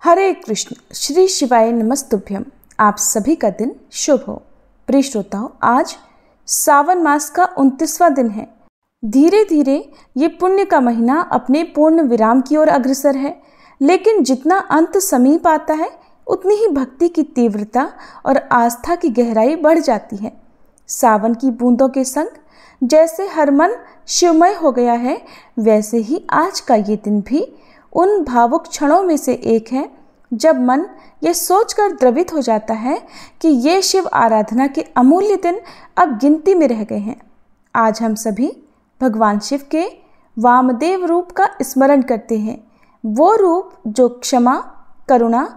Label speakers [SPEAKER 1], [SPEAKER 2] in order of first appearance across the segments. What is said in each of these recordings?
[SPEAKER 1] हरे कृष्ण। श्री शिवाय नमस्तुभ्यम। आप सभी का दिन शुभ हो। प्रिय श्रोताओं, आज सावन मास का 29वां दिन है। धीरे धीरे ये पुण्य का महीना अपने पूर्ण विराम की ओर अग्रसर है, लेकिन जितना अंत समीप आता है उतनी ही भक्ति की तीव्रता और आस्था की गहराई बढ़ जाती है। सावन की बूंदों के संग जैसे हर मन शिवमय हो गया है, वैसे ही आज का ये दिन भी उन भावुक क्षणों में से एक है जब मन ये सोचकर द्रवित हो जाता है कि ये शिव आराधना के अमूल्य दिन अब गिनती में रह गए हैं। आज हम सभी भगवान शिव के वामदेव रूप का स्मरण करते हैं, वो रूप जो क्षमा, करुणा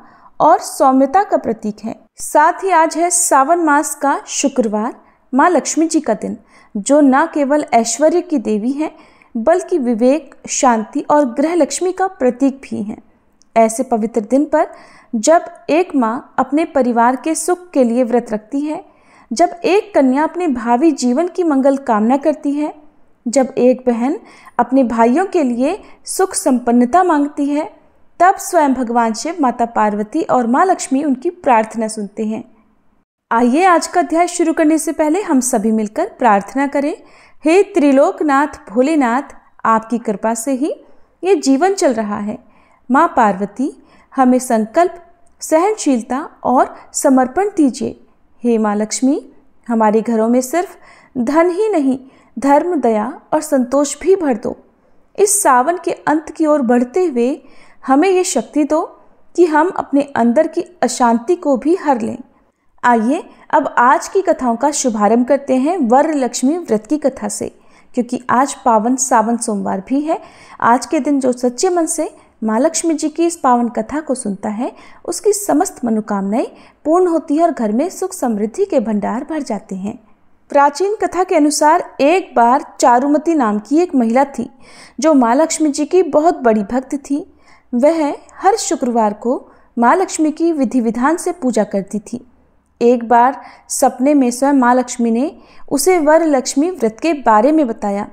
[SPEAKER 1] और सौम्यता का प्रतीक है। साथ ही आज है सावन मास का शुक्रवार, माँ लक्ष्मी जी का दिन, जो न केवल ऐश्वर्य की देवी हैं बल्कि विवेक, शांति और गृह लक्ष्मी का प्रतीक भी हैं। ऐसे पवित्र दिन पर जब एक माँ अपने परिवार के सुख के लिए व्रत रखती है, जब एक कन्या अपने भावी जीवन की मंगल कामना करती है, जब एक बहन अपने भाइयों के लिए सुख संपन्नता मांगती है, तब स्वयं भगवान शिव, माता पार्वती और माँ लक्ष्मी उनकी प्रार्थना सुनते हैं। आइए आज का अध्याय शुरू करने से पहले हम सभी मिलकर प्रार्थना करें। हे त्रिलोकनाथ भोलेनाथ, आपकी कृपा से ही ये जीवन चल रहा है। माँ पार्वती, हमें संकल्प, सहनशीलता और समर्पण दीजिए। हे माँ लक्ष्मी, हमारे घरों में सिर्फ धन ही नहीं, धर्म, दया और संतोष भी भर दो। इस सावन के अंत की ओर बढ़ते हुए हमें ये शक्ति दो कि हम अपने अंदर की अशांति को भी हर लें। आइए अब आज की कथाओं का शुभारंभ करते हैं वरलक्ष्मी व्रत की कथा से, क्योंकि आज पावन सावन सोमवार भी है। आज के दिन जो सच्चे मन से माँ लक्ष्मी जी की इस पावन कथा को सुनता है, उसकी समस्त मनोकामनाएं पूर्ण होती है और घर में सुख समृद्धि के भंडार भर जाते हैं। प्राचीन कथा के अनुसार एक बार चारुमती नाम की एक महिला थी जो माँ लक्ष्मी जी की बहुत बड़ी भक्त थी। वह हर शुक्रवार को माँ लक्ष्मी की विधि विधान से पूजा करती थी। एक बार सपने में स्वयं माँ लक्ष्मी ने उसे वरलक्ष्मी व्रत के बारे में बताया।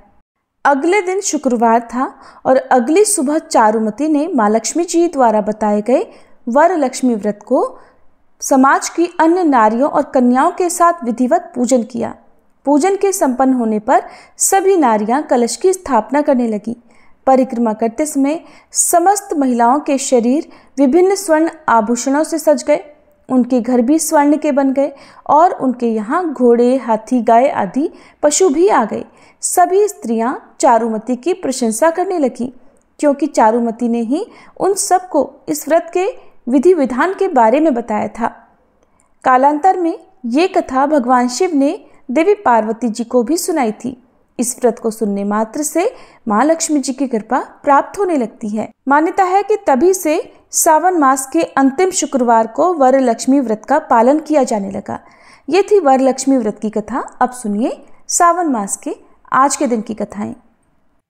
[SPEAKER 1] अगले दिन शुक्रवार था और अगली सुबह चारुमती ने माँ लक्ष्मी जी द्वारा बताए गए वरलक्ष्मी व्रत को समाज की अन्य नारियों और कन्याओं के साथ विधिवत पूजन किया। पूजन के संपन्न होने पर सभी नारियां कलश की स्थापना करने लगी। परिक्रमा करते समय समस्त महिलाओं के शरीर विभिन्न स्वर्ण आभूषणों से सज गए। उनके घर भी स्वर्ण के बन गए और उनके यहाँ घोड़े, हाथी, गाय आदि पशु भी आ गए। सभी स्त्रियां चारुमती की प्रशंसा करने लगी, क्योंकि चारुमती ने ही उन सबको इस व्रत के विधि विधान के बारे में बताया था। कालांतर में ये कथा भगवान शिव ने देवी पार्वती जी को भी सुनाई थी। इस व्रत को सुनने मात्र से माँ लक्ष्मी जी की कृपा प्राप्त होने लगती है। मान्यता है कि तभी से सावन मास के अंतिम शुक्रवार को वरलक्ष्मी व्रत का पालन किया जाने लगा। ये थी वरलक्ष्मी व्रत की कथा। अब सुनिए सावन मास के आज के दिन की कथाएं।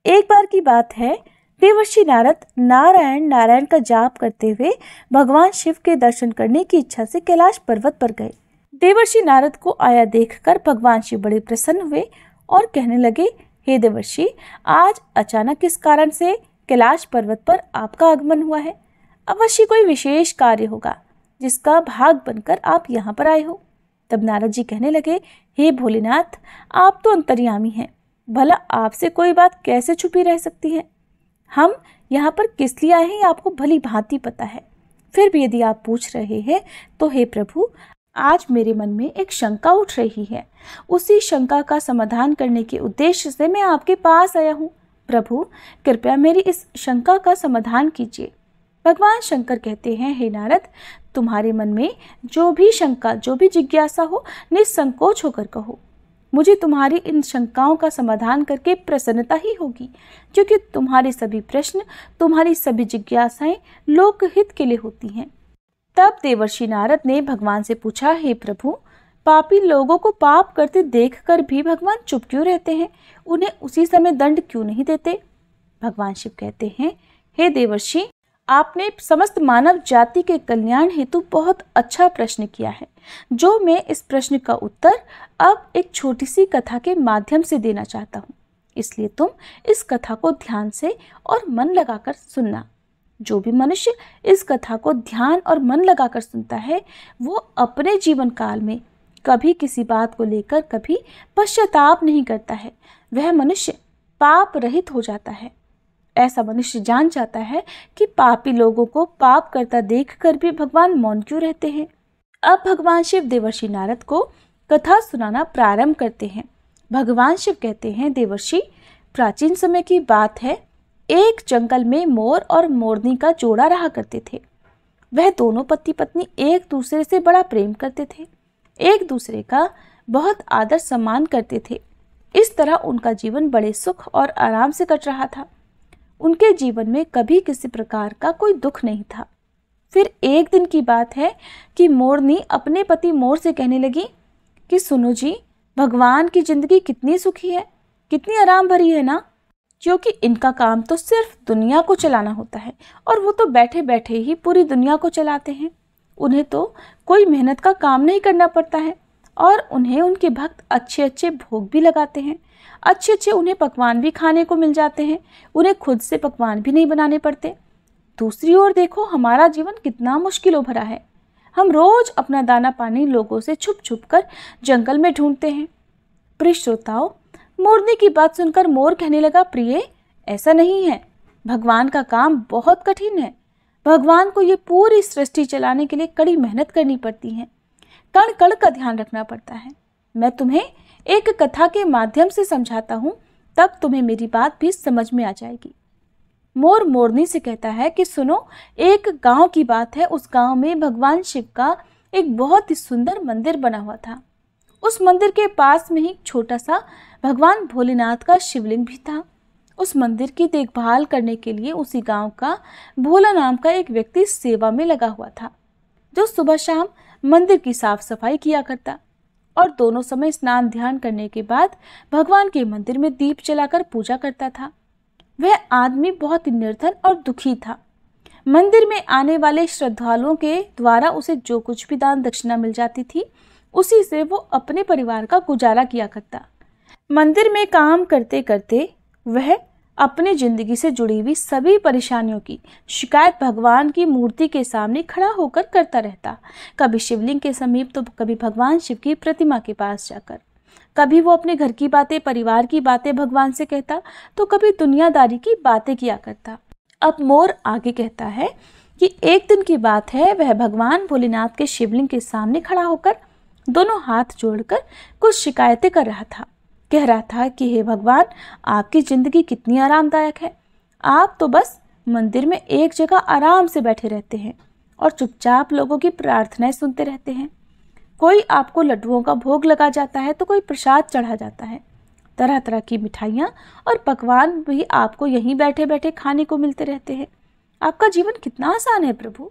[SPEAKER 2] एक बार की बात है, देवर्षि नारद नारायण नारायण का जाप करते हुए भगवान शिव के दर्शन करने की इच्छा से कैलाश पर्वत पर गए। देवर्षि नारद को आया देखकर भगवान शिव बड़े प्रसन्न हुए और कहने लगे, हे देवर्षि, आज अचानक किस कारण से कैलाश पर्वत पर आपका आगमन हुआ है? अवश्य कोई विशेष कार्य होगा जिसका भाग बनकर आप यहाँ पर आए हो। तब नारद जी कहने लगे, हे भोलेनाथ, आप तो अंतर्यामी हैं, भला आपसे कोई बात कैसे छुपी रह सकती है? हम यहाँ पर किस लिए आए हैं आपको भली भांति पता है। फिर भी यदि आप पूछ रहे हैं तो हे प्रभु, आज मेरे मन में एक शंका उठ रही है। उसी शंका का समाधान करने के उद्देश्य से मैं आपके पास आया हूँ। प्रभु, कृपया मेरी इस शंका का समाधान कीजिए। भगवान शंकर कहते हैं, हे नारद, तुम्हारे मन में जो भी शंका, जो भी जिज्ञासा हो, निसंकोच होकर कहो। मुझे तुम्हारी इन शंकाओं का समाधान करके प्रसन्नता ही होगी, क्योंकि तुम्हारे सभी प्रश्न, तुम्हारी सभी जिज्ञासाएं लोकहित के लिए होती हैं। तब देवर्षि नारद ने भगवान से पूछा, हे प्रभु, पापी लोगों को पाप करते देखकर भी भगवान चुप क्यों रहते हैं? उन्हें उसी समय दंड क्यों नहीं देते? भगवान शिव कहते हैं, हे देवर्षि, आपने समस्त मानव जाति के कल्याण हेतु बहुत अच्छा प्रश्न किया है, जो मैं इस प्रश्न का उत्तर अब एक छोटी सी कथा के माध्यम से देना चाहता हूँ। इसलिए तुम इस कथा को ध्यान से और मन लगाकर सुनना। जो भी मनुष्य इस कथा को ध्यान और मन लगाकर सुनता है वो अपने जीवन काल में कभी किसी बात को लेकर कभी पश्चाताप नहीं करता है। वह मनुष्य पाप रहित हो जाता है। ऐसा मनुष्य जान जाता है कि पापी लोगों को पाप करता देखकर भी भगवान मौन क्यों रहते हैं। अब भगवान शिव देवर्षि नारद को कथा सुनाना प्रारंभ करते हैं। भगवान शिव कहते हैं, देवर्षि, प्राचीन समय की बात है, एक जंगल में मोर और मोरनी का जोड़ा रहा करते थे। वह दोनों पति पत्नी एक दूसरे से बड़ा प्रेम करते थे, एक दूसरे का बहुत आदर सम्मान करते थे। इस तरह उनका जीवन बड़े सुख और आराम से कट रहा था। उनके जीवन में कभी किसी प्रकार का कोई दुख नहीं था। फिर एक दिन की बात है कि मोरनी अपने पति मोर से कहने लगी कि सुनो जी, भगवान की जिंदगी कितनी सुखी है, कितनी आराम भरी है ना, क्योंकि इनका काम तो सिर्फ दुनिया को चलाना होता है और वो तो बैठे बैठे ही पूरी दुनिया को चलाते हैं। उन्हें तो कोई मेहनत का काम नहीं करना पड़ता है और उन्हें उनके भक्त अच्छे अच्छे भोग भी लगाते हैं, अच्छे अच्छे उन्हें पकवान भी खाने को मिल जाते हैं। उन्हें खुद से पकवान भी नहीं बनाने पड़ते। दूसरी ओर देखो, हमारा जीवन कितना मुश्किलों भरा है। हम रोज अपना दाना पानी लोगों से छुप छुप कर जंगल में ढूंढते हैं। प्रिय श्रोताओ, मोरनी की बात सुनकर मोर कहने लगा, प्रिय, ऐसा नहीं है, भगवान का काम बहुत कठिन है। भगवान को ये पूरी सृष्टि चलाने के लिए कड़ी मेहनत करनी पड़ती है, कण कण का ध्यान रखना पड़ता है। मैं तुम्हें एक कथा के माध्यम से समझाता हूँ, तब तुम्हें मेरी बात भी समझ में आ जाएगी। मोर मोरनी से कहता है कि सुनो, एक गांव की बात है। उस गांव में भगवान शिव का एक बहुत ही सुंदर मंदिर बना हुआ था। उस मंदिर के पास में ही छोटा सा भगवान भोलेनाथ का शिवलिंग भी था। उस मंदिर की देखभाल करने के लिए उसी गांव का भोला नाम का एक व्यक्ति सेवा में लगा हुआ था, जो सुबह शाम मंदिर की साफ सफाई किया करता और दोनों समय स्नान ध्यान करने के बाद भगवान के मंदिर में दीप जलाकर पूजा करता था। वह आदमी बहुत ही निर्धन और दुखी था। मंदिर में आने वाले श्रद्धालुओं के द्वारा उसे जो कुछ भी दान दक्षिणा मिल जाती थी, उसी से वो अपने परिवार का गुजारा किया करता। मंदिर में काम करते करते वह अपनी जिंदगी से जुड़ी हुई सभी परेशानियों की शिकायत भगवान की मूर्ति के सामने खड़ा होकर करता रहता। कभी शिवलिंग के समीप तो कभी भगवान शिव की प्रतिमा के पास जाकर। कभी वो अपने घर की बातें, परिवार की बातें भगवान से कहता, तो कभी दुनियादारी की बातें किया करता। अब मोर आगे कहता है कि एक दिन की बात है, वह भगवान भोलेनाथ के शिवलिंग के सामने खड़ा होकर दोनों हाथ जोड़कर कुछ शिकायतें कर रहा था। कह रहा था कि हे भगवान, आपकी जिंदगी कितनी आरामदायक है। आप तो बस मंदिर में एक जगह आराम से बैठे रहते हैं और चुपचाप लोगों की प्रार्थनाएं सुनते रहते हैं। कोई आपको लड्डुओं का भोग लगा जाता है तो कोई प्रसाद चढ़ा जाता है। तरह तरह की मिठाइयाँ और पकवान भी आपको यहीं बैठे बैठे खाने को मिलते रहते हैं। आपका जीवन कितना आसान है प्रभु,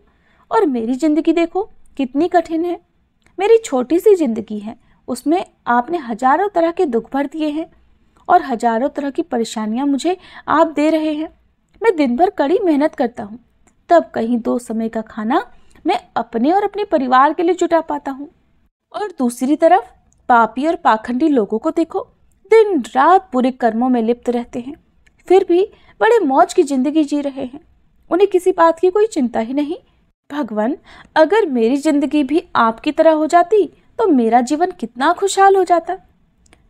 [SPEAKER 2] और मेरी जिंदगी देखो कितनी कठिन है। मेरी छोटी सी जिंदगी है, उसमें आपने हजारों तरह के दुख भर दिए हैं और हजारों तरह की परेशानियां मुझे आप दे रहे हैं। मैं दिन भर कड़ी मेहनत करता हूँ, तब कहीं 2 समय का खाना मैं अपने और अपने परिवार के लिए जुटा पाता हूँ। और दूसरी तरफ पापी और पाखंडी लोगों को देखो, दिन रात बुरे कर्मों में लिप्त रहते हैं, फिर भी बड़े मौज की जिंदगी जी रहे हैं। उन्हें किसी बात की कोई चिंता ही नहीं। भगवान, अगर मेरी जिंदगी भी आपकी तरह हो जाती तो मेरा जीवन कितना खुशहाल हो जाता।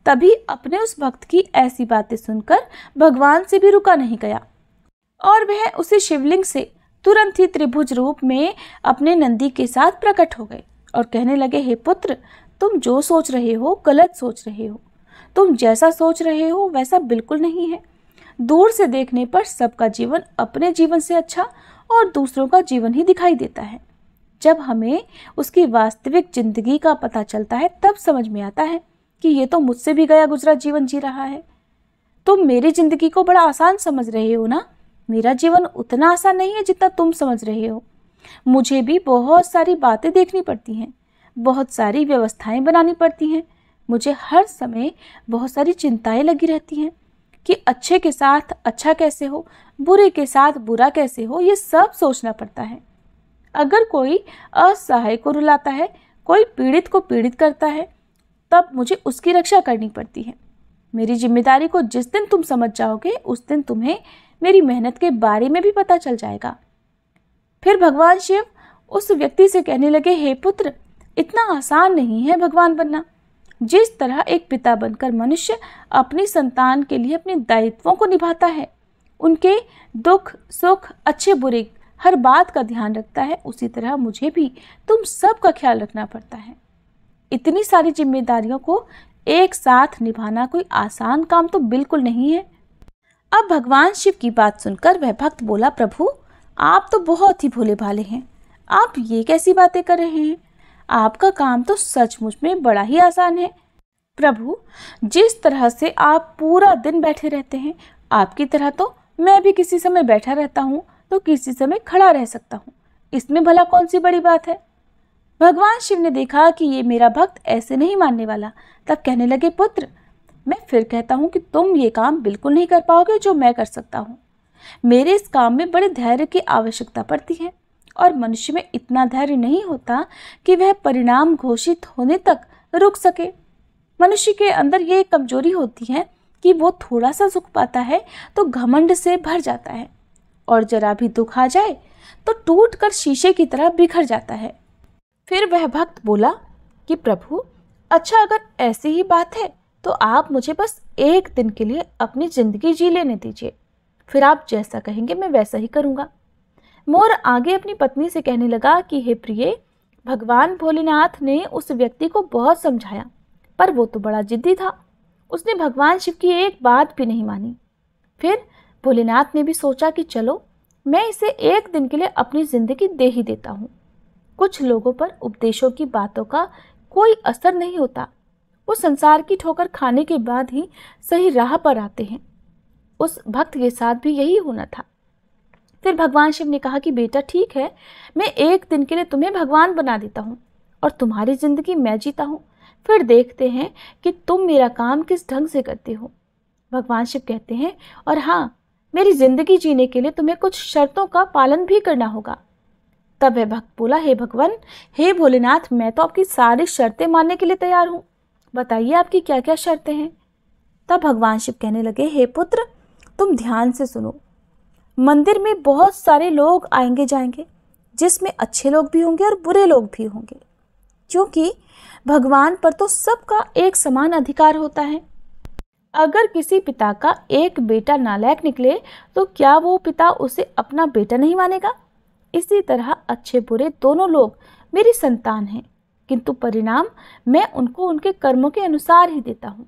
[SPEAKER 2] तभी अपने उस भक्त की ऐसी बातें सुनकर भगवान से भी रुका नहीं गया और वह उसी शिवलिंग से तुरंत ही त्रिभुज रूप में अपने नंदी के साथ प्रकट हो गए और कहने लगे, हे पुत्र, तुम जो सोच रहे हो गलत सोच रहे हो। तुम जैसा सोच रहे हो वैसा बिल्कुल नहीं है। दूर से देखने पर सबका जीवन अपने जीवन से अच्छा और दूसरों का जीवन ही दिखाई देता है। जब हमें उसकी वास्तविक जिंदगी का पता चलता है तब समझ में आता है कि ये तो मुझसे भी गया गुजरा जीवन जी रहा है। तुम मेरी जिंदगी को बड़ा आसान समझ रहे हो ना। मेरा जीवन उतना आसान नहीं है जितना तुम समझ रहे हो। मुझे भी बहुत सारी बातें देखनी पड़ती हैं, बहुत सारी व्यवस्थाएं बनानी पड़ती हैं। मुझे हर समय बहुत सारी चिंताएं लगी रहती हैं कि अच्छे के साथ अच्छा कैसे हो, बुरे के साथ बुरा कैसे हो, ये सब सोचना पड़ता है। अगर कोई असहाय को रुलाता है, कोई पीड़ित को पीड़ित करता है, तब मुझे उसकी रक्षा करनी पड़ती है। मेरी जिम्मेदारी को जिस दिन तुम समझ जाओगे उस दिन तुम्हें मेरी मेहनत के बारे में भी पता चल जाएगा। फिर भगवान शिव उस व्यक्ति से कहने लगे, हे पुत्र, इतना आसान नहीं है भगवान बनना। जिस तरह एक पिता बनकर मनुष्य अपनी संतान के लिए अपने दायित्वों को निभाता है, उनके दुख सुख अच्छे बुरे हर बात का ध्यान रखता है, उसी तरह मुझे भी तुम सब का ख्याल रखना पड़ता है। इतनी सारी जिम्मेदारियों को एक साथ निभाना कोई आसान काम तो बिल्कुल नहीं है। अब भगवान शिव की बात सुनकर वह भक्त बोला, प्रभु आप तो बहुत ही भोले भाले हैं, आप ये कैसी बातें कर रहे हैं? आपका काम तो सचमुच में बड़ा ही आसान है। प्रभु, जिस तरह से आप पूरा दिन बैठे रहते हैं, आपकी तरह तो मैं भी किसी समय बैठा रहता हूँ तो किसी समय खड़ा रह सकता हूँ, इसमें भला कौन सी बड़ी बात है? भगवान शिव ने देखा कि ये मेरा भक्त ऐसे नहीं मानने वाला, तब कहने लगे, पुत्र मैं फिर कहता हूँ कि तुम ये काम बिल्कुल नहीं कर पाओगे जो मैं कर सकता हूँ। मेरे इस काम में बड़े धैर्य की आवश्यकता पड़ती है और मनुष्य में इतना धैर्य नहीं होता कि वह परिणाम घोषित होने तक रुक सके। मनुष्य के अंदर ये कमजोरी होती है कि वो थोड़ा सा सुख पाता है तो घमंड से भर जाता है और जरा भी दुख आ जाए तो टूटकर शीशे की तरह बिखर जाता है। फिर वह भक्त बोला कि प्रभु, अच्छा अगर ऐसी ही बात है तो आप मुझे बस एक दिन के लिए अपनी जिंदगी जी लेने दीजिए, फिर आप जैसा कहेंगे मैं वैसा ही करूँगा। मोर आगे अपनी पत्नी से कहने लगा कि हे प्रिय, भगवान भोलेनाथ ने उस व्यक्ति को बहुत समझाया पर वो तो बड़ा जिद्दी था, उसने भगवान शिव की एक बात भी नहीं मानी। फिर भोलेनाथ ने भी सोचा कि चलो मैं इसे एक दिन के लिए अपनी जिंदगी दे ही देता हूँ। कुछ लोगों पर उपदेशों की बातों का कोई असर नहीं होता, वो संसार की ठोकर खाने के बाद ही सही राह पर आते हैं। उस भक्त के साथ भी यही होना था। फिर भगवान शिव ने कहा कि बेटा ठीक है, मैं एक दिन के लिए तुम्हें भगवान बना देता हूँ और तुम्हारी जिंदगी मैं जीता हूँ, फिर देखते हैं कि तुम मेरा काम किस ढंग से करते हो। भगवान शिव कहते हैं, और हाँ, मेरी जिंदगी जीने के लिए तुम्हें कुछ शर्तों का पालन भी करना होगा। तब वह भक्त बोला, हे भगवान, हे भोलेनाथ, मैं तो आपकी सारी शर्तें मानने के लिए तैयार हूँ, बताइए आपकी क्या क्या शर्तें हैं। तब भगवान शिव कहने लगे, हे पुत्र, तुम ध्यान से सुनो। मंदिर में बहुत सारे लोग आएंगे जाएंगे, जिसमें अच्छे लोग भी होंगे और बुरे लोग भी होंगे, क्योंकि भगवान पर तो सबका एक समान अधिकार होता है। अगर किसी पिता का एक बेटा नालायक निकले तो क्या वो पिता उसे अपना बेटा नहीं मानेगा? इसी तरह अच्छे बुरे दोनों लोग मेरी संतान हैं, किंतु परिणाम मैं उनको उनके कर्मों के अनुसार ही देता हूँ।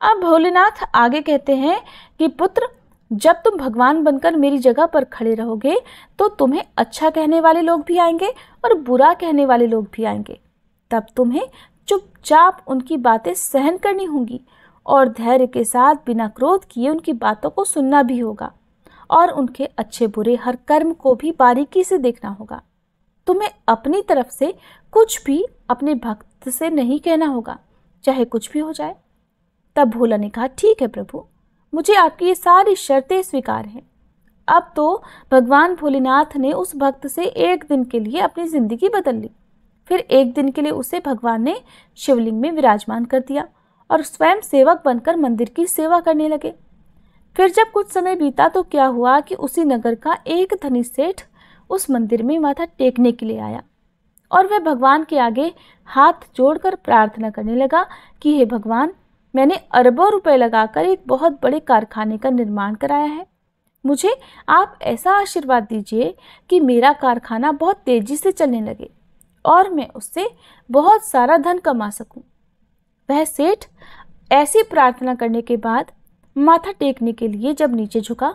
[SPEAKER 2] अब भोलेनाथ आगे कहते हैं कि पुत्र, जब तुम भगवान बनकर मेरी जगह पर खड़े रहोगे तो तुम्हें अच्छा कहने वाले लोग भी आएंगे और बुरा कहने वाले लोग भी आएंगे। तब तुम्हें चुपचाप उनकी बातें सहन करनी होंगी और धैर्य के साथ बिना क्रोध किए उनकी बातों को सुनना भी होगा और उनके अच्छे बुरे हर कर्म को भी बारीकी से देखना होगा। तुम्हें अपनी तरफ से कुछ भी अपने भक्त से नहीं कहना होगा, चाहे कुछ भी हो जाए। तब भोला ने कहा, ठीक है प्रभु, मुझे आपकी ये सारी शर्तें स्वीकार हैं। अब तो भगवान भोलेनाथ ने उस भक्त से एक दिन के लिए अपनी जिंदगी बदल ली। फिर एक दिन के लिए उसे भगवान ने शिवलिंग में विराजमान कर दिया और स्वयं सेवक बनकर मंदिर की सेवा करने लगे। फिर जब कुछ समय बीता तो क्या हुआ कि उसी नगर का एक धनी सेठ उस मंदिर में माथा टेकने के लिए आया और वह भगवान के आगे हाथ जोड़कर प्रार्थना करने लगा कि हे भगवान, मैंने अरबों रुपए लगाकर एक बहुत बड़े कारखाने का निर्माण कराया है, मुझे आप ऐसा आशीर्वाद दीजिए कि मेरा कारखाना बहुत तेजी से चलने लगे और मैं उससे बहुत सारा धन कमा सकूं। वह सेठ ऐसी प्रार्थना करने के बाद माथा टेकने के लिए जब नीचे झुका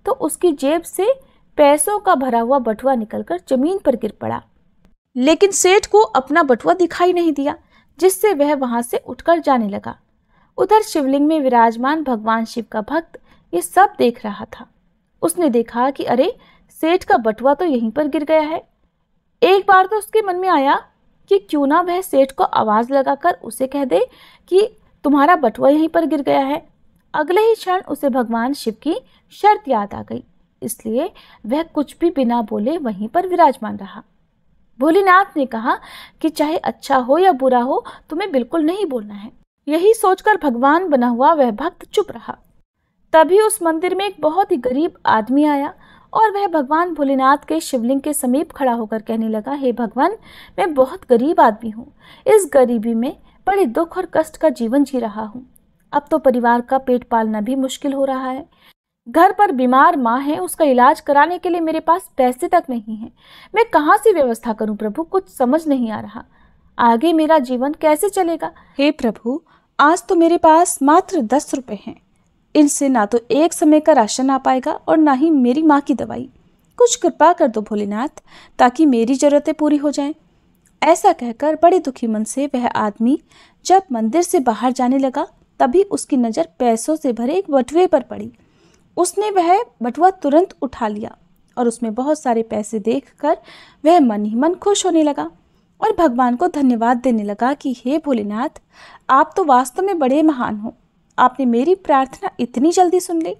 [SPEAKER 2] तो उसकी जेब से पैसों का भरा हुआ बटुआ निकलकर जमीन पर गिर पड़ा, लेकिन सेठ को अपना बटुआ दिखाई नहीं दिया, जिससे वह वहां से उठकर जाने लगा। उधर शिवलिंग में विराजमान भगवान शिव का भक्त ये सब देख रहा था। उसने देखा कि अरे, सेठ का बटुआ तो यहीं पर गिर गया है। एक बार तो उसके मन में आया कि क्यों ना वह सेठ को आवाज लगाकर उसे कह दे कि तुम्हारा बटुआ यहीं पर गिर गया है। अगले ही क्षण उसे भगवान शिव की शर्त याद आ गई, इसलिए वह कुछ भी बिना बोले वहीं पर विराजमान रहा। भोलेनाथ ने कहा कि चाहे अच्छा हो या बुरा हो, तुम्हें बिल्कुल नहीं बोलना है। यही सोचकर भगवान बना हुआ वह भक्त चुप रहा। तभी उस मंदिर में एक बहुत ही गरीब आदमी आया और वह भगवान भोलेनाथ के शिवलिंग के समीप खड़ा होकर कहने लगा, हे भगवान, मैं बहुत गरीब आदमी हूँ। इस गरीबी में बड़े दुख और कष्ट का जीवन जी रहा हूँ। अब तो परिवार का पेट पालना भी मुश्किल हो रहा है। घर पर बीमार माँ है, उसका इलाज कराने के लिए मेरे पास पैसे तक नहीं है। मैं कहाँ से व्यवस्था करूं प्रभु, कुछ समझ नहीं आ रहा। आगे मेरा जीवन कैसे चलेगा?
[SPEAKER 1] हे प्रभु, आज तो मेरे पास मात्र 10 रुपए हैं। इनसे ना तो एक समय का राशन आ पाएगा और ना ही मेरी माँ की दवाई। कुछ कृपा कर दो भोलेनाथ, ताकि मेरी जरूरतें पूरी हो जाएं। ऐसा कहकर बड़े दुखी मन से वह आदमी जब मंदिर से बाहर जाने लगा, तभी उसकी नज़र पैसों से भरे एक बटुए पर पड़ी। उसने वह बटुआ तुरंत उठा लिया और उसमें बहुत सारे पैसे देखकर वह मन ही मन खुश होने लगा और भगवान को धन्यवाद देने लगा कि हे भोलेनाथ, आप तो वास्तव में बड़े महान हो। आपने मेरी प्रार्थना इतनी जल्दी सुन ली।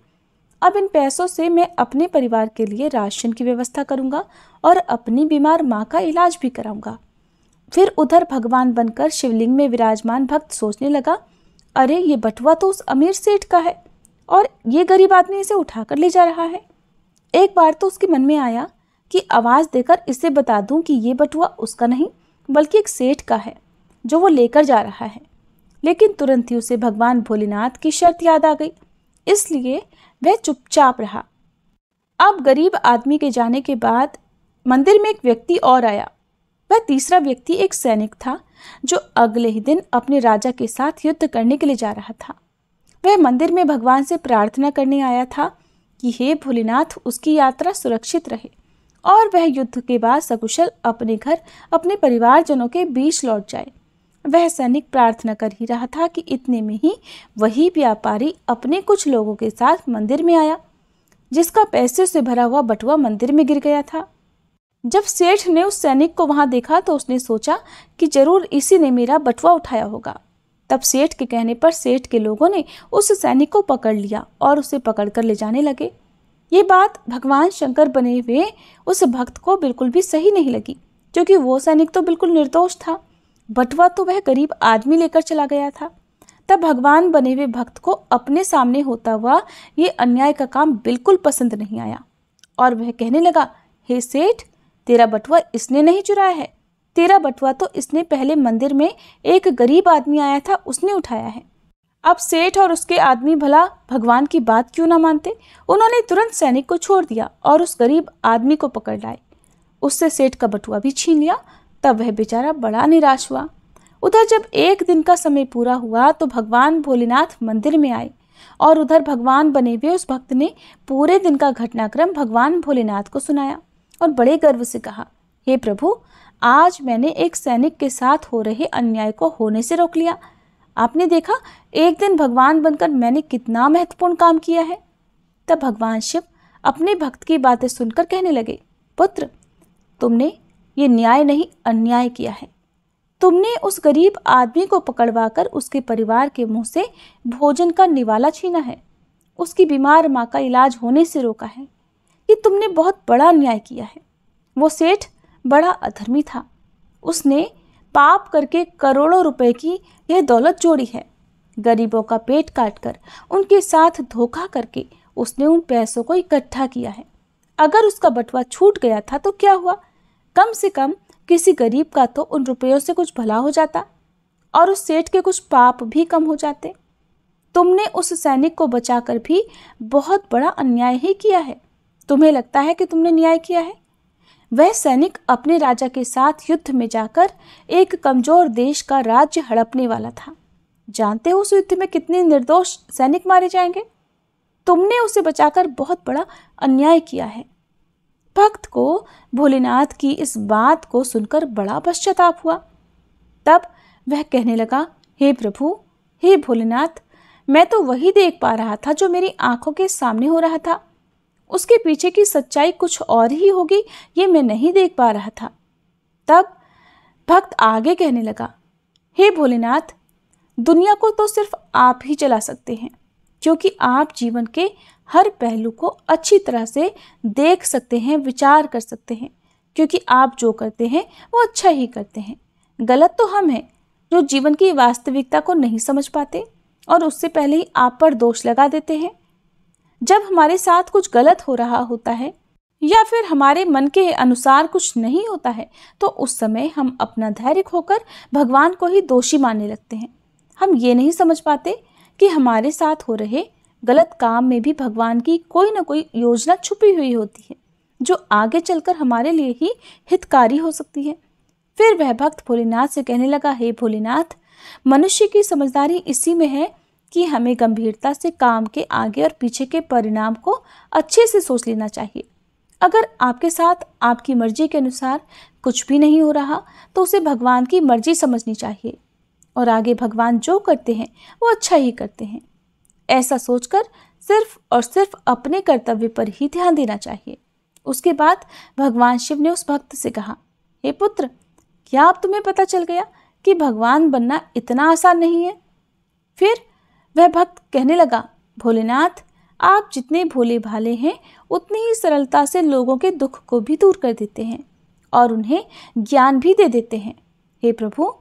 [SPEAKER 1] अब इन पैसों से मैं अपने परिवार के लिए राशन की व्यवस्था करूंगा और अपनी बीमार माँ का इलाज भी कराऊंगा। फिर उधर भगवान बनकर शिवलिंग में विराजमान भक्त सोचने लगा, अरे ये बटुआ तो उस अमीर सेठ का है और ये गरीब आदमी इसे उठाकर ले जा रहा है। एक बार तो उसके मन में आया कि आवाज़ देकर इसे बता दूं कि ये बटुआ उसका नहीं बल्कि एक सेठ का है जो वो लेकर जा रहा है। लेकिन तुरंत ही उसे भगवान भोलेनाथ की शर्त याद आ गई, इसलिए वह चुपचाप रहा। अब गरीब आदमी के जाने के बाद मंदिर में एक व्यक्ति और आया। वह तीसरा व्यक्ति एक सैनिक था जो अगले ही दिन अपने राजा के साथ युद्ध करने के लिए जा रहा था। वह मंदिर में भगवान से प्रार्थना करने आया था कि हे भोलेनाथ, उसकी यात्रा सुरक्षित रहे और वह युद्ध के बाद सकुशल अपने घर अपने परिवारजनों के बीच लौट जाए। वह सैनिक प्रार्थना कर ही रहा था कि इतने में ही वही व्यापारी अपने कुछ लोगों के साथ मंदिर में आया, जिसका पैसे से भरा हुआ बटुआ मंदिर में गिर गया था। जब सेठ ने उस सैनिक को वहां देखा तो उसने सोचा कि जरूर इसी ने मेरा बटुआ उठाया होगा। तब सेठ के कहने पर सेठ के लोगों ने उस सैनिक को पकड़ लिया और उसे पकड़कर ले जाने लगे। ये बात भगवान शंकर बने हुए उस भक्त को बिल्कुल भी सही नहीं लगी, क्योंकि वो सैनिक तो बिल्कुल निर्दोष था। बटुआ तो वह गरीब आदमी लेकर चला गया था। तब भगवान बने हुए भक्त को अपने सामने होता हुआ ये अन्याय का काम बिल्कुल पसंद नहीं आया और वह कहने लगा, हे सेठ, तेरा बटुआ इसने नहीं चुराया है। तेरा बटुआ तो इसने पहले मंदिर में एक गरीब आदमी आया था, उसने उठाया है। अब सेठ और उसके आदमी भला भगवान की बात क्यों ना मानते। उन्होंने तुरंत सैनिक को छोड़ दिया और उस गरीब आदमी को पकड़ लाए। उससे सेठ का बटुआ भी छीन लिया। तब वह बेचारा बड़ा निराश हुआ। उधर जब एक दिन का समय पूरा हुआ तो भगवान भोलेनाथ मंदिर में आए और उधर भगवान बने हुए उस भक्त ने पूरे दिन का घटनाक्रम भगवान भोलेनाथ को सुनाया और बड़े गर्व से कहा, हे प्रभु, आज मैंने एक सैनिक के साथ हो रहे अन्याय को होने से रोक लिया। आपने देखा, एक दिन भगवान बनकर मैंने कितना महत्वपूर्ण काम किया है। तब भगवान शिव अपने भक्त की बातें सुनकर कहने लगे, पुत्र, तुमने ये न्याय नहीं अन्याय किया है। तुमने उस गरीब आदमी को पकड़वाकर उसके परिवार के मुंह से भोजन का निवाला छीना है, उसकी बीमार माँ का इलाज होने से रोका है। ये तुमने बहुत बड़ा अन्याय किया है। वो सेठ बड़ा अधर्मी था। उसने पाप करके करोड़ों रुपए की यह दौलत जोड़ी है। गरीबों का पेट काटकर उनके साथ धोखा करके उसने उन पैसों को इकट्ठा किया है। अगर उसका बटुआ छूट गया था तो क्या हुआ, कम से कम किसी गरीब का तो उन रुपयों से कुछ भला हो जाता और उस सेठ के कुछ पाप भी कम हो जाते। तुमने उस सैनिक को बचाकर भी बहुत बड़ा अन्याय ही किया है। तुम्हें लगता है कि तुमने न्याय किया है। वह सैनिक अपने राजा के साथ युद्ध में जाकर एक कमजोर देश का राज्य हड़पने वाला था। जानते हो उस युद्ध में कितने निर्दोष सैनिक मारे जाएंगे। तुमने उसे बचाकर बहुत बड़ा अन्याय किया है। भक्त को भोलेनाथ की इस बात को सुनकर बड़ा पश्चाताप हुआ। तब वह कहने लगा, हे प्रभु, हे भोलेनाथ, मैं तो वही देख पा रहा था जो मेरी आंखों के सामने हो रहा था। उसके पीछे की सच्चाई कुछ और ही होगी, ये मैं नहीं देख पा रहा था। तब भक्त आगे कहने लगा, हे भोलेनाथ, दुनिया को तो सिर्फ आप ही चला सकते हैं, क्योंकि आप जीवन के हर पहलू को अच्छी तरह से देख सकते हैं, विचार कर सकते हैं, क्योंकि आप जो करते हैं वो अच्छा ही करते हैं। गलत तो हम हैं जो जीवन की वास्तविकता को नहीं समझ पाते और उससे पहले ही आप पर दोष लगा देते हैं। जब हमारे साथ कुछ गलत हो रहा होता है या फिर हमारे मन के अनुसार कुछ नहीं होता है, तो उस समय हम अपना धैर्य खोकर भगवान को ही दोषी मानने लगते हैं। हम ये नहीं समझ पाते कि हमारे साथ हो रहे गलत काम में भी भगवान की कोई ना कोई योजना छुपी हुई होती है, जो आगे चलकर हमारे लिए ही हितकारी हो सकती है। फिर वह भक्त भोलेनाथ से कहने लगा, हे भोलेनाथ, मनुष्य की समझदारी इसी में है कि हमें गंभीरता से काम के आगे और पीछे के परिणाम को अच्छे से सोच लेना चाहिए। अगर आपके साथ आपकी मर्जी के अनुसार कुछ भी नहीं हो रहा, तो उसे भगवान की मर्जी समझनी चाहिए और आगे भगवान जो करते हैं वो अच्छा ही करते हैं। ऐसा सोचकर सिर्फ और सिर्फ अपने कर्तव्य पर ही ध्यान देना चाहिए। उसके बाद भगवान शिव ने उस भक्त से कहा, हे पुत्र, क्या अब तुम्हें पता चल गया कि भगवान बनना इतना आसान नहीं है? फिर वह भक्त कहने लगा, भोलेनाथ, आप जितने भोले भाले हैं उतनी ही सरलता से लोगों के दुख को भी दूर कर देते हैं और उन्हें ज्ञान भी दे देते हैं। हे प्रभु,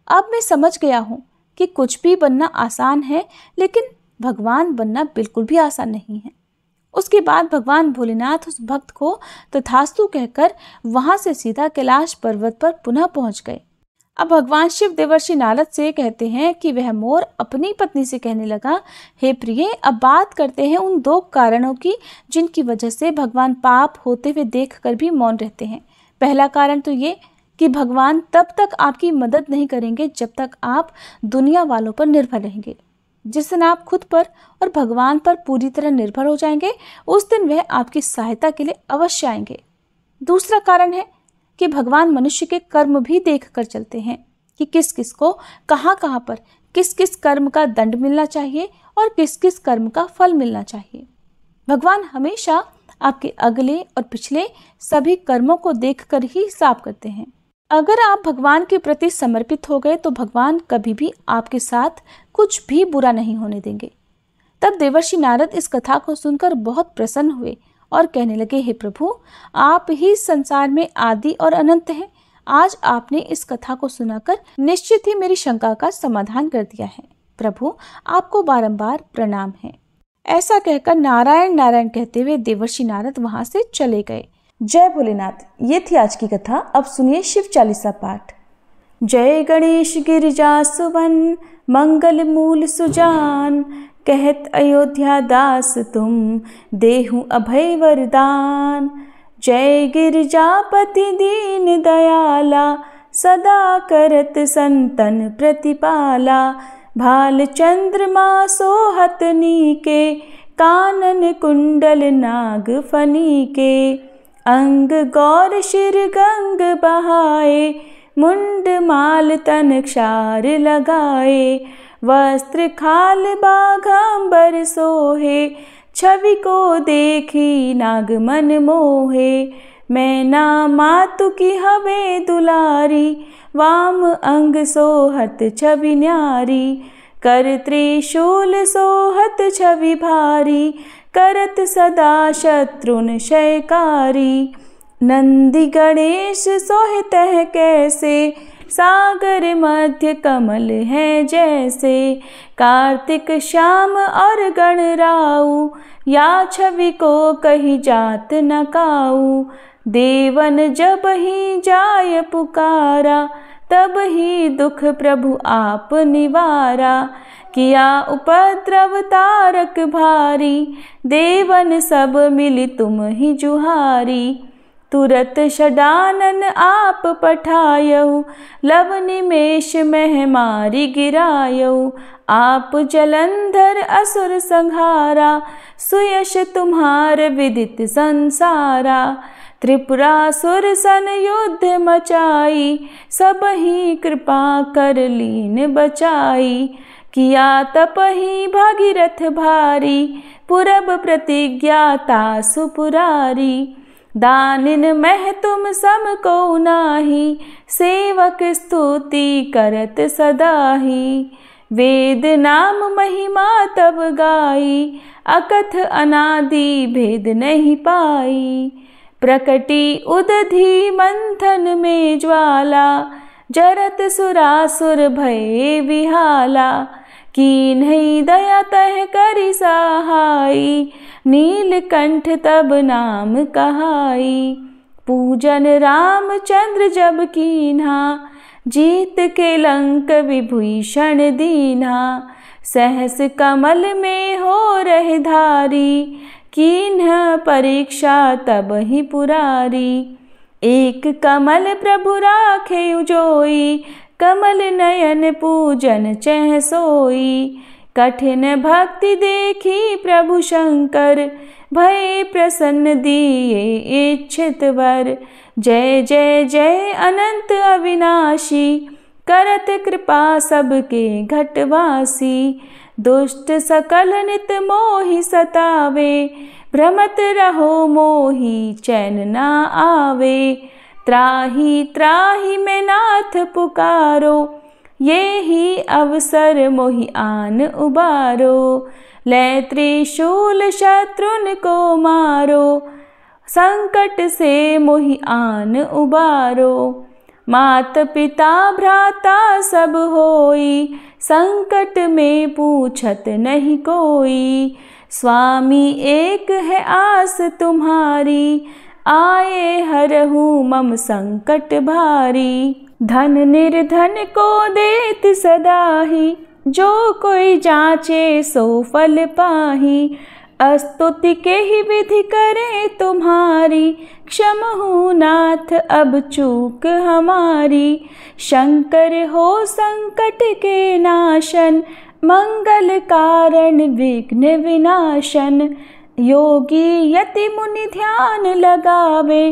[SPEAKER 1] अब मैं समझ गया हूँ कि कुछ भी बनना आसान है, लेकिन भगवान बनना बिल्कुल भी आसान नहीं है। उसके बाद भगवान भोलेनाथ उस भक्त को तथास्तु कहकर वहां से सीधा कैलाश पर्वत पर पुनः पहुंच गए। अब भगवान शिव देवर्षि नारद से कहते हैं कि वह मोर अपनी पत्नी से कहने लगा, हे प्रिय, अब बात करते हैं उन 2 कारणों की जिनकी वजह से भगवान पाप होते हुए देखकर भी मौन रहते हैं। पहला कारण तो ये कि भगवान तब तक आपकी मदद नहीं करेंगे जब तक आप दुनिया वालों पर निर्भर रहेंगे। जिस दिन आप खुद पर और भगवान पर पूरी तरह निर्भर हो जाएंगे, उस दिन वह आपकी सहायता के लिए अवश्य आएंगे। दूसरा कारण है कि भगवान मनुष्य के कर्म भी देख कर चलते हैं कि किस किस को कहाँ कहाँ पर किस किस कर्म का दंड मिलना चाहिए और किस किस कर्म का फल मिलना चाहिए। भगवान हमेशा आपके अगले और पिछले सभी कर्मों को देखकर ही हिसाब करते हैं। अगर आप भगवान के प्रति समर्पित हो गए तो भगवान कभी भी आपके साथ कुछ भी बुरा नहीं होने देंगे। तब देवर्षि नारद इस कथा को सुनकर बहुत प्रसन्न हुए और कहने लगे, हे प्रभु, आप ही संसार में आदि और अनंत हैं। आज आपने इस कथा को सुनाकर निश्चित ही मेरी शंका का समाधान कर दिया है। प्रभु, आपको बारंबार प्रणाम है। ऐसा कहकर नारायण नारायण कहते हुए देवर्षि नारद वहां से चले गए। जय भोलेनाथ। ये थी आज की कथा। अब सुनिए शिव चालीसा पाठ। जय गणेश गिरिजा सुवन, मंगल मूल सुजान, कहत अयोध्या दास तुम, देहु अभय वरदान। जय गिरिजापति दीन दयाला, सदा करत संतन प्रतिपाला। भाल चंद्रमा सोहत नीके, कानन कुंडल नाग फनी के। अंग गौर शिर गंग बहाए, मुंड माल तन क्षार लगाए। वस्त्र खाल बाघांबर सोहे, छवि को देखी नाग मन मोहे। मैना मातु की हवे दुलारी, वाम अंग सोहत छवि न्यारी। कर त्रिशूल सोहत छवि भारी, करत सदा शत्रुन क्षयकारी। नंदी गणेश सोहित है कैसे, सागर मध्य कमल है जैसे। कार्तिक श्याम और गणराऊ, या छवि को कही जात न काऊ। देवन जब ही जाय पुकारा, तब ही दुख प्रभु आप निवारा। किया उपद्रव तारक भारी, देवन सब मिली तुम ही जुहारी। तुरत षडानन आप पठायऊ, लव निमेष मह मारी गिरायऊ। आप जलंधर असुर संहारा, सुयश तुम्हार विदित संसारा। त्रिपुरासुर सन युद्ध मचाई, सब ही कृपा कर लीन बचाई। किया तप ही भागीरथ भारी, पुरब प्रतिज्ञाता सुपुरारी। दानिन मह तुम सम को नाही, सेवक स्तुति करत सदाही। वेद नाम महिमा तब गाई, अकथ अनादि भेद नहीं पाई। प्रकटी उदधि मंथन में ज्वाला, जरत सुरासुर भये विहाला। कीन्ही दया तह करि सहाई, नीलकंठ तब नाम कहाई। पूजन रामचंद्र जब कीन्हा, जीत के लंक विभीषण दीन्हा। सहस कमल में हो रहे धारी, कीन्ह परीक्षा तब ही पुरारी। एक कमल प्रभु राखे उजोई, कमल नयन पूजन चह सोई। कठिन भक्ति देखी प्रभु शंकर, भय प्रसन्न दिए इच्छित वर। जय जय जय अनंत अविनाशी, करत कृपा सबके घटवासी। दुष्ट सकल नित मोहि सतावे, भ्रमत रहो मोहि चैन ना आवे। त्राहि त्राहि मैं नाथ पुकारो, ये ही अवसर मोहि आन उबारो। लै त्रिशूल शत्रुन को मारो, संकट से मोहि आन उबारो। मात पिता भ्राता सब होई, संकट में पूछत नहीं कोई। स्वामी एक है आस तुम्हारी, आए हरहु मम संकट भारी। धन निर्धन को देत सदाही, जो कोई जाचे सो फल पाही। स्तुति के ही विधि करे तुम्हारी, क्षमहु नाथ अब चूक हमारी। शंकर हो संकट के नाशन, मंगल कारण विघ्न विनाशन। योगी यति मुनि ध्यान लगावे,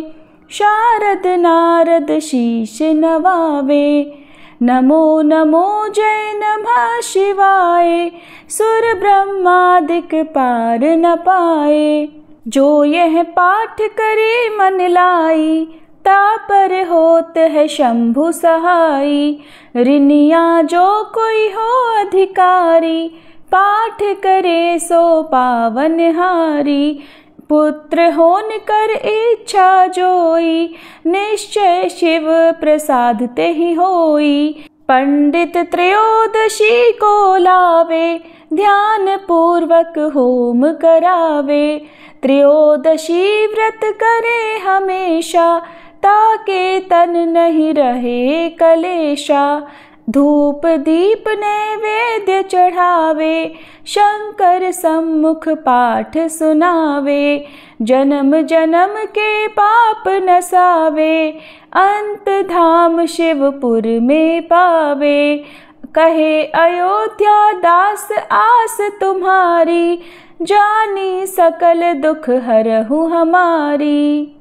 [SPEAKER 1] शारद नारद शीश नवावे। नमो नमो जय नमः शिवाय, सुर ब्रह्मादिक पार न पाए। जो यह पाठ करे मन लाई, तापर होत है शंभु सहाई। ऋनिया जो कोई हो अधिकारी, पाठ करे सो पावन हारी। पुत्र होन कर इच्छा जोई, निश्चय शिव प्रसाद ते ही होई। पंडित त्रयोदशी को लावे, ध्यान पूर्वक होम करावे। त्रयोदशी व्रत करे हमेशा, ताके तन नहीं रहे कलेशा। धूप दीप नैवेद्य चढ़ावे, शंकर सम्मुख पाठ सुनावे। जन्म जन्म के पाप नसावे, अंत धाम शिवपुर में पावे। कहे अयोध्या दास आस तुम्हारी, जानी सकल दुख हरहु हमारी।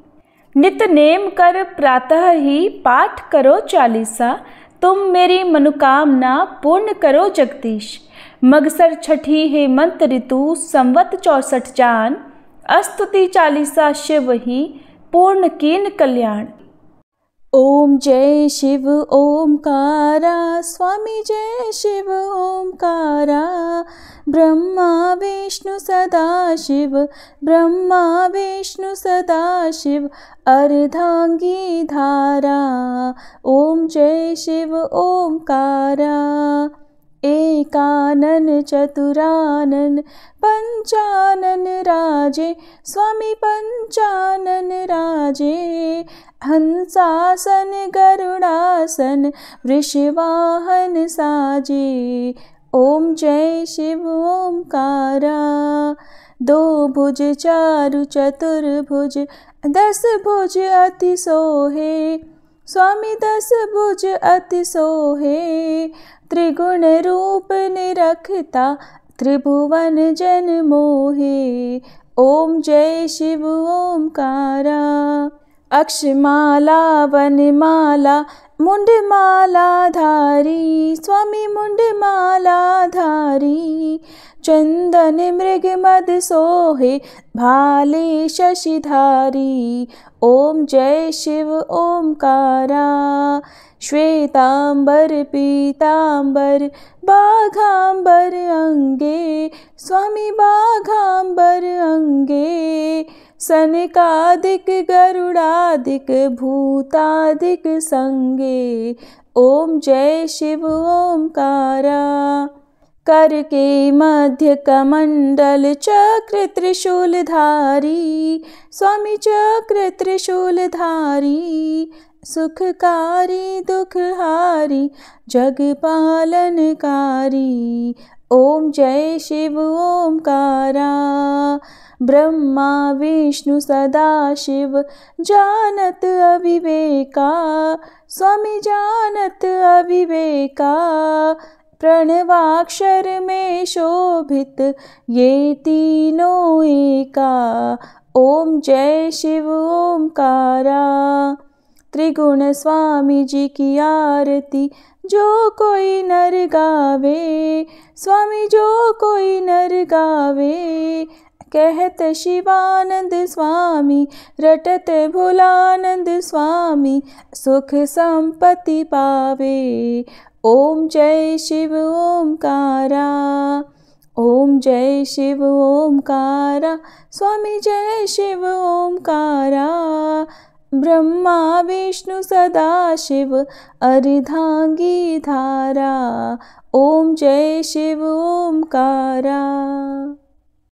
[SPEAKER 1] नित नेम कर प्रातः ही पाठ करो चालीसा, तुम मेरी मनोकामना पूर्ण करो जगदीश। मगसर छठी हेमंत ऋतु संवत 64 जान, स्तुति चालीसा शिव ही पूर्ण कीन कल्याण। ओम जय शिव ओमकारा, स्वामी जय शिव ओमकारा। ब्रह्मा विष्णु सदा शिव, ब्रह्मा विष्णु सदा शिव, अर्धांगी धारा। ओम जय शिव ओमकारा। एकानन चतुरानन पंचानन राजे, स्वामी पंचानन राजे। हंसासन गरुड़ासन, वृषवाहन साजे। ओम जय शिव ओमकारा। दो भुज चारु चतुर्भुज, 10 भुज अति सोहे, स्वामी 10 भुज अति सोहे। त्रिगुण रूप निरखता, त्रिभुवन जन मोहे। ओम जय शिव ओमकारा। अक्षमाला वनमाला, मुंडमाला धारी, स्वामी मुंडमाला धारी। चंदन मृग मद सोहे, भाले शशिधारी। ओम जय शिव ओमकारा। श्वेतांबर पीतांबर, बाघांबर अंगे, स्वामी बाघांबर अंगे। सनकादिक गरुड़ादिक, भूतादिक संगे। ओम जय शिव ओमकारा। कर के मध्य कमंडल चक्र त्रिशूलधारी, स्वामी चक्र त्रिशूलधारी। सुखकारी दुखहारी जग पालनकारी, ओम जय शिव ओमकारा। ब्रह्मा विष्णु सदा शिव जानत अविवेका, स्वामी जानत अविवेका। प्रणवाक्षर में शोभित ये तीनों एका, ओम जय शिव ओमकारा। त्रिगुण स्वामी जी की आरती जो कोई नर गावे, स्वामी जो कोई नर गावे। कहत शिवानंद स्वामी रटत भोलानंद स्वामी, सुख संपत्ति पावे। ओम जय शिव ओमकारा, ओम जय शिव ओमकारा, स्वामी जय शिव ओमकारा। ब्रह्मा विष्णु सदा शिव अर्धांगी धारा, ओम जय शिव ओमकारा।